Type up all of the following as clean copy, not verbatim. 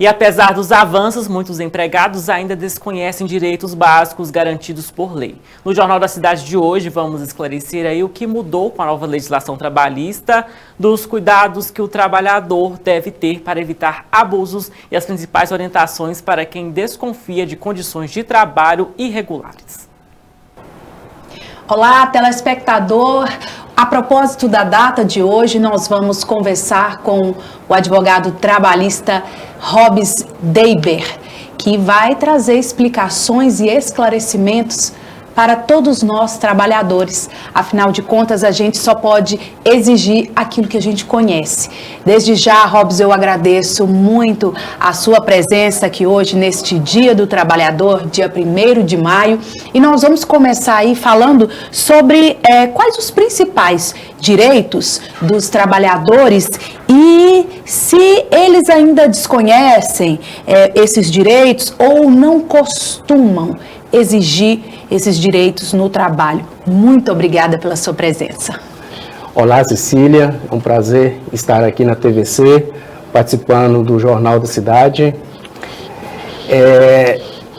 E apesar dos avanços, muitos empregados ainda desconhecem direitos básicos garantidos por lei. No Jornal da Cidade de hoje, vamos esclarecer aí o que mudou com a nova legislação trabalhista, dos cuidados que o trabalhador deve ter para evitar abusos e as principais orientações para quem desconfia de condições de trabalho irregulares. Olá, telespectador. A propósito da data de hoje, nós vamos conversar com o advogado trabalhista Robes Deiber, que vai trazer explicações e esclarecimentos para todos nós trabalhadores. Afinal de contas, a gente só pode exigir aquilo que a gente conhece. Desde já, Robes, eu agradeço muito a sua presença aqui hoje, neste Dia do Trabalhador, dia 1º de maio. E nós vamos começar aí falando sobre quais os principais direitos dos trabalhadores e se eles ainda desconhecem esses direitos ou não costumam exigir esses direitos no trabalho. Muito obrigada pela sua presença. Olá, Cecília, é um prazer estar aqui na TVC, participando do Jornal da Cidade.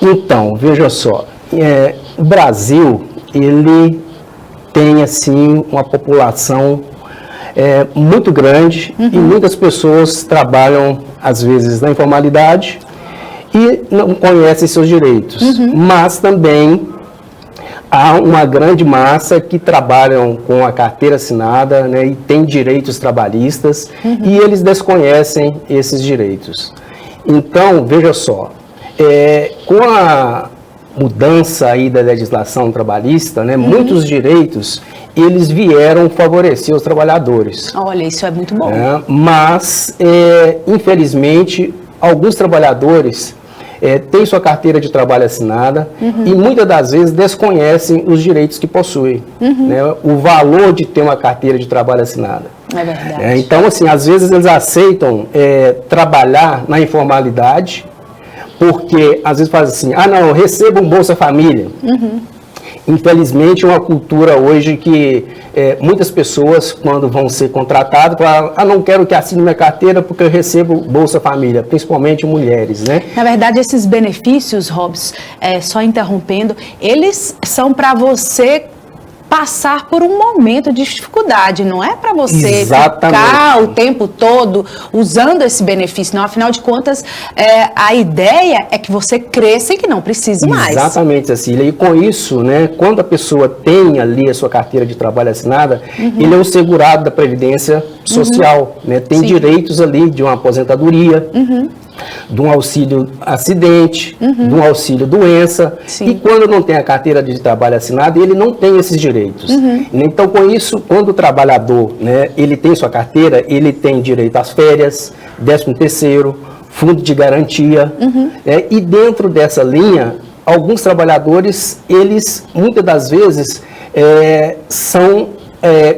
Então, veja só, o Brasil, ele tem, assim, uma população muito grande e muitas pessoas trabalham, às vezes, na informalidade e não conhecem seus direitos, mas também há uma grande massa que trabalham com a carteira assinada, né, e tem direitos trabalhistas e eles desconhecem esses direitos. Então, veja só, com a mudança aí da legislação trabalhista, né, muitos direitos, eles vieram favorecer os trabalhadores. Olha, isso é muito bom. Mas, infelizmente, alguns trabalhadores têm sua carteira de trabalho assinada e muitas das vezes desconhecem os direitos que possuem, né, o valor de ter uma carteira de trabalho assinada. É verdade. Então, assim, às vezes eles aceitam trabalhar na informalidade, porque às vezes fazem assim, não, eu recebo um Bolsa Família. Infelizmente, é uma cultura hoje que muitas pessoas, quando vão ser contratadas, falam, não quero que assine minha carteira porque eu recebo Bolsa Família, principalmente mulheres, né? Na verdade, esses benefícios, Robes, só interrompendo, eles são para você passar por um momento de dificuldade, não é para você ficar o tempo todo usando esse benefício, não, afinal de contas, a ideia é que você cresça e que não precise mais. Exatamente, Cecília, e com isso, né, quando a pessoa tem ali a sua carteira de trabalho assinada, ele é um segurado da Previdência Social, né, tem direitos ali de uma aposentadoria, de um auxílio acidente, de um auxílio doença, e quando não tem a carteira de trabalho assinada, ele não tem esses direitos. Então, com isso, quando o trabalhador, né, ele tem sua carteira, ele tem direito às férias, 13º, fundo de garantia, e dentro dessa linha, alguns trabalhadores, eles, muitas das vezes, são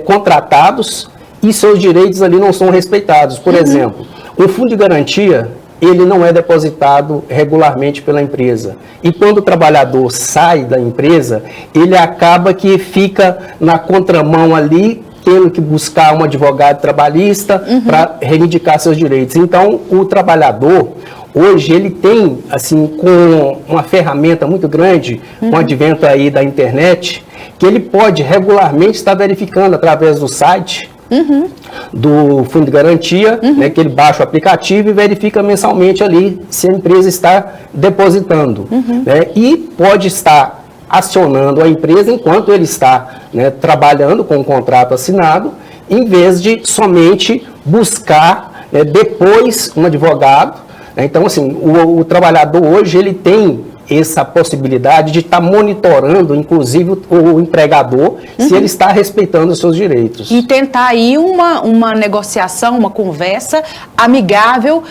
contratados e seus direitos ali não são respeitados. Por exemplo, o fundo de garantia, ele não é depositado regularmente pela empresa. E quando o trabalhador sai da empresa, ele acaba que fica na contramão ali, tendo que buscar um advogado trabalhista para reivindicar seus direitos. Então, o trabalhador, hoje, ele tem, assim, com uma ferramenta muito grande, com o advento aí da internet, que ele pode regularmente estar verificando através do site, do Fundo de Garantia, né, que ele baixa o aplicativo e verifica mensalmente ali se a empresa está depositando. Né, e pode estar acionando a empresa enquanto ele está, né, trabalhando com um contrato assinado, em vez de somente buscar, né, depois um advogado. Né. Então, assim, o trabalhador hoje ele tem essa possibilidade de estar monitorando, inclusive, o empregador, se ele está respeitando os seus direitos. E tentar aí uma negociação, uma conversa amigável,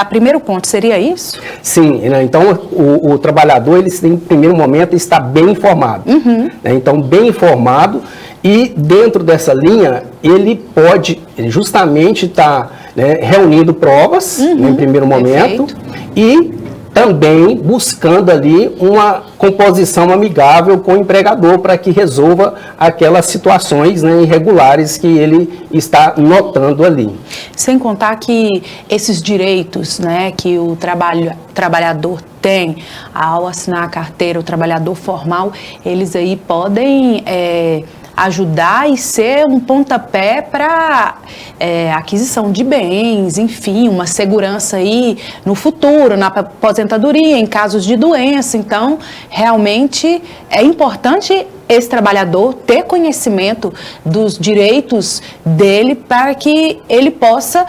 a primeiro ponto, seria isso? Sim, né? Então o trabalhador, ele em primeiro momento, está bem informado. Né? Então, bem informado, e dentro dessa linha, ele pode justamente estar, né, reunindo provas, né, em primeiro momento, e também buscando ali uma composição amigável com o empregador para que resolva aquelas situações, né, irregulares que ele está notando ali. Sem contar que esses direitos, né, que o trabalhador tem ao assinar a carteira, o trabalhador formal, eles aí podem ajudar e ser um pontapé para aquisição de bens, enfim, uma segurança aí no futuro, na aposentadoria, em casos de doença. Então, realmente é importante esse trabalhador ter conhecimento dos direitos dele para que ele possa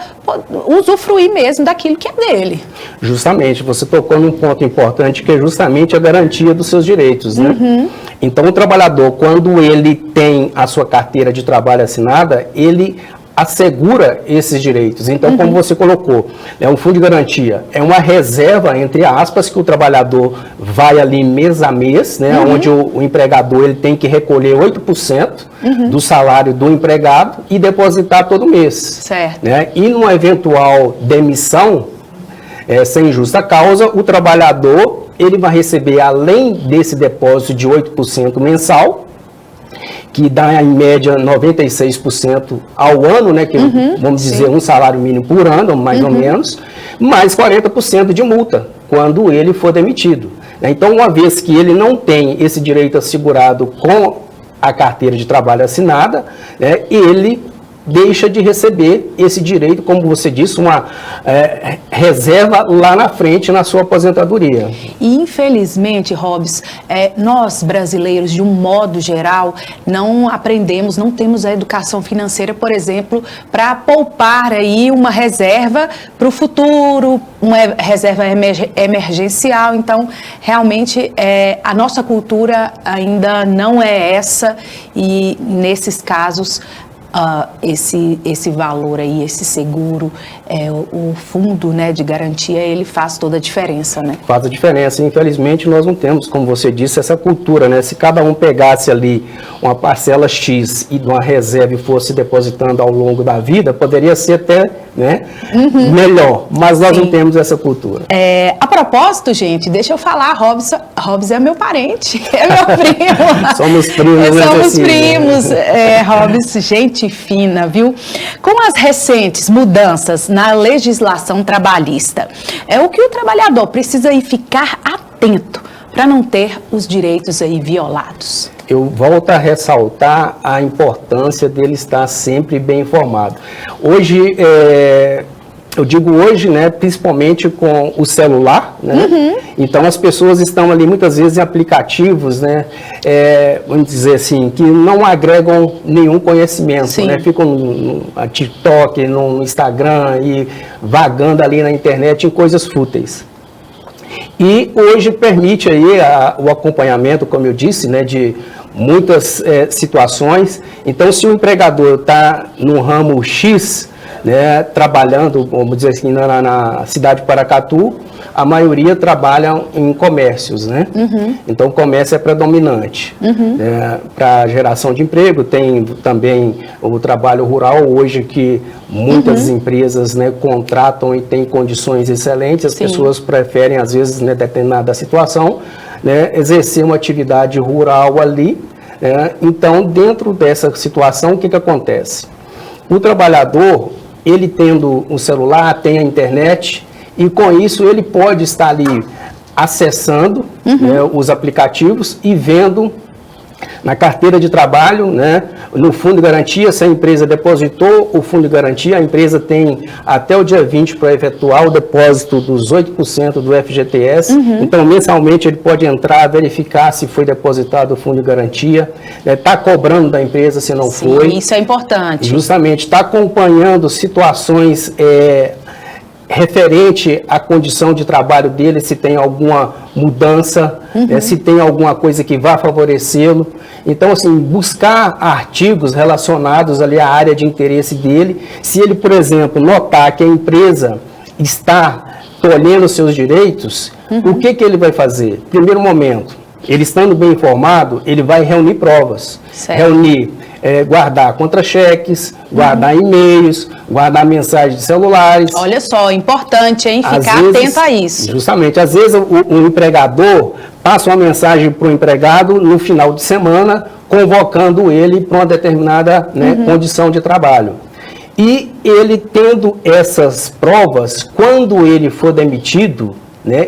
usufruir mesmo daquilo que é dele. Justamente, você tocou num ponto importante que é justamente a garantia dos seus direitos, né? Uhum. Então, o trabalhador, quando ele tem a sua carteira de trabalho assinada, ele assegura esses direitos. Então, como você colocou, é um fundo de garantia, é uma reserva, entre aspas, que o trabalhador vai ali mês a mês, né, onde o empregador ele tem que recolher 8% do salário do empregado e depositar todo mês. Certo. Né? E numa eventual demissão, sem justa causa, o trabalhador ele vai receber, além desse depósito de 8% mensal, que dá em média 96% ao ano, né, que vamos dizer um salário mínimo por ano, mais ou menos, mais 40% de multa quando ele for demitido. Então, uma vez que ele não tem esse direito assegurado com a carteira de trabalho assinada, né, ele deixa de receber esse direito, como você disse, uma reserva lá na frente na sua aposentadoria. E infelizmente, Robes, nós brasileiros, de um modo geral, não aprendemos, não temos a educação financeira, por exemplo, para poupar aí uma reserva para o futuro, uma reserva emergencial. Então, realmente, a nossa cultura ainda não é essa e, nesses casos, esse valor aí, esse seguro, o fundo, né, de garantia, ele faz toda a diferença, né? Faz a diferença. Infelizmente, nós não temos, como você disse, essa cultura, né? Se cada um pegasse ali uma parcela X e uma reserva e fosse depositando ao longo da vida, poderia ser até, né, melhor. Mas nós não temos essa cultura. A propósito, gente, deixa eu falar, Robes é meu parente, é meu primo. Somos primos. Somos primos, Robes, gente fina, viu? Com as recentes mudanças na legislação trabalhista, o que o trabalhador precisa aí ficar atento para não ter os direitos aí violados? Eu volto a ressaltar a importância dele estar sempre bem informado. Hoje, eu digo hoje, né, principalmente com o celular, né? Então as pessoas estão ali muitas vezes em aplicativos, né, vamos dizer assim, que não agregam nenhum conhecimento, né? Ficam no TikTok, no Instagram e vagando ali na internet em coisas fúteis. E hoje permite aí o acompanhamento, como eu disse, né, de muitas situações. Então, se o empregador está no ramo X, né, trabalhando, vamos dizer assim, na cidade de Paracatu, a maioria trabalha em comércios, né? Então, o comércio é predominante. Para geração de emprego, tem também o trabalho rural hoje, que muitas empresas, né, contratam e têm condições excelentes. As pessoas preferem, às vezes, né, determinada situação, né, exercer uma atividade rural ali. Né? Então, dentro dessa situação, o que acontece? O trabalhador, ele tendo um celular, tem a internet, e com isso ele pode estar ali acessando, né, os aplicativos e vendo na carteira de trabalho, né, no fundo de garantia, se a empresa depositou o fundo de garantia, a empresa tem até o dia 20 para efetuar o depósito dos 8% do FGTS. Então, mensalmente, ele pode entrar, verificar se foi depositado o fundo de garantia, está cobrando da empresa se não foi. Isso é importante. Justamente, está acompanhando situações referente à condição de trabalho dele, se tem alguma mudança, se tem alguma coisa que vá favorecê-lo. Então, assim, buscar artigos relacionados ali à área de interesse dele. Se ele, por exemplo, notar que a empresa está tolhendo seus direitos, o que ele vai fazer? Primeiro momento, ele estando bem informado, ele vai reunir provas, reunir guardar contra-cheques, guardar e-mails, guardar mensagens de celulares. Olha só, importante, hein? Ficar atento a isso. Justamente, às vezes o empregador passa uma mensagem para o empregado no final de semana, convocando ele para uma determinada condição de trabalho. E ele tendo essas provas, quando ele for demitido,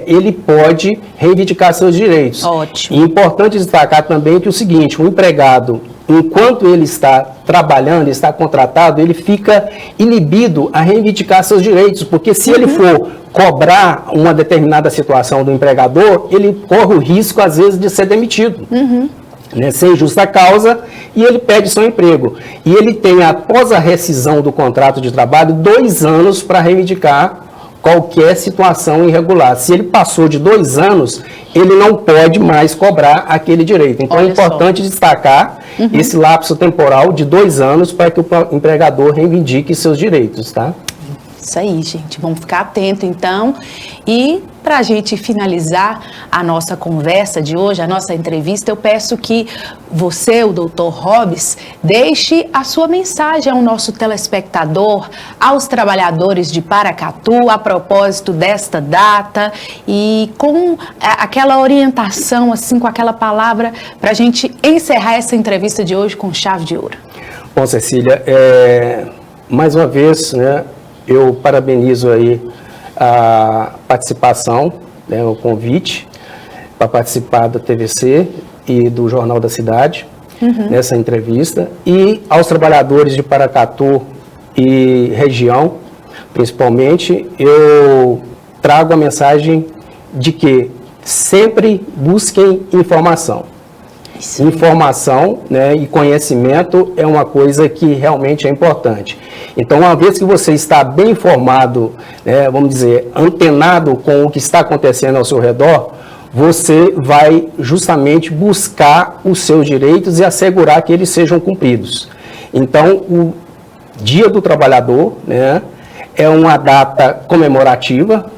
ele pode reivindicar seus direitos. Ótimo. E é importante destacar também que o seguinte, o empregado, enquanto ele está trabalhando, está contratado, ele fica inibido a reivindicar seus direitos, porque se ele for cobrar uma determinada situação do empregador, ele corre o risco, às vezes, de ser demitido. Sem justa causa, e ele perde seu emprego. E ele tem, após a rescisão do contrato de trabalho, 2 anos para reivindicar qualquer situação irregular. Se ele passou de 2 anos, ele não pode mais cobrar aquele direito. Então, é importante destacar esse lapso temporal de 2 anos para que o empregador reivindique seus direitos, tá? Isso aí, gente. Vamos ficar atento, então. E para a gente finalizar a nossa conversa de hoje, a nossa entrevista, eu peço que você, o Dr. Robes, deixe a sua mensagem ao nosso telespectador, aos trabalhadores de Paracatu, a propósito desta data e com aquela orientação, assim, com aquela palavra, para a gente encerrar essa entrevista de hoje com chave de ouro. Bom, Cecília, mais uma vez, eu parabenizo aí a participação, o convite para participar do TVC e do Jornal da Cidade, nessa entrevista. E aos trabalhadores de Paracatu e região, principalmente, eu trago a mensagem de que sempre busquem informação. Informação e conhecimento é uma coisa que realmente é importante. Então, uma vez que você está bem informado, vamos dizer, antenado com o que está acontecendo ao seu redor, você vai justamente buscar os seus direitos e assegurar que eles sejam cumpridos. Então, o Dia do Trabalhador é uma data comemorativa,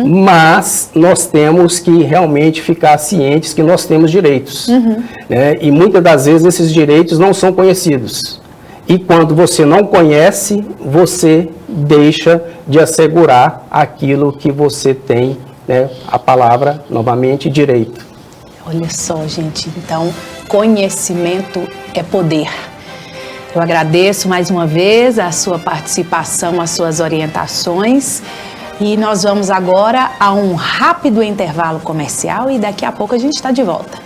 mas nós temos que realmente ficar cientes que nós temos direitos. E muitas das vezes esses direitos não são conhecidos. E quando você não conhece, você deixa de assegurar aquilo que você tem, a palavra, novamente, direito. Olha só, gente, então, conhecimento é poder. Eu agradeço mais uma vez a sua participação, as suas orientações. E nós vamos agora a um rápido intervalo comercial e daqui a pouco a gente está de volta.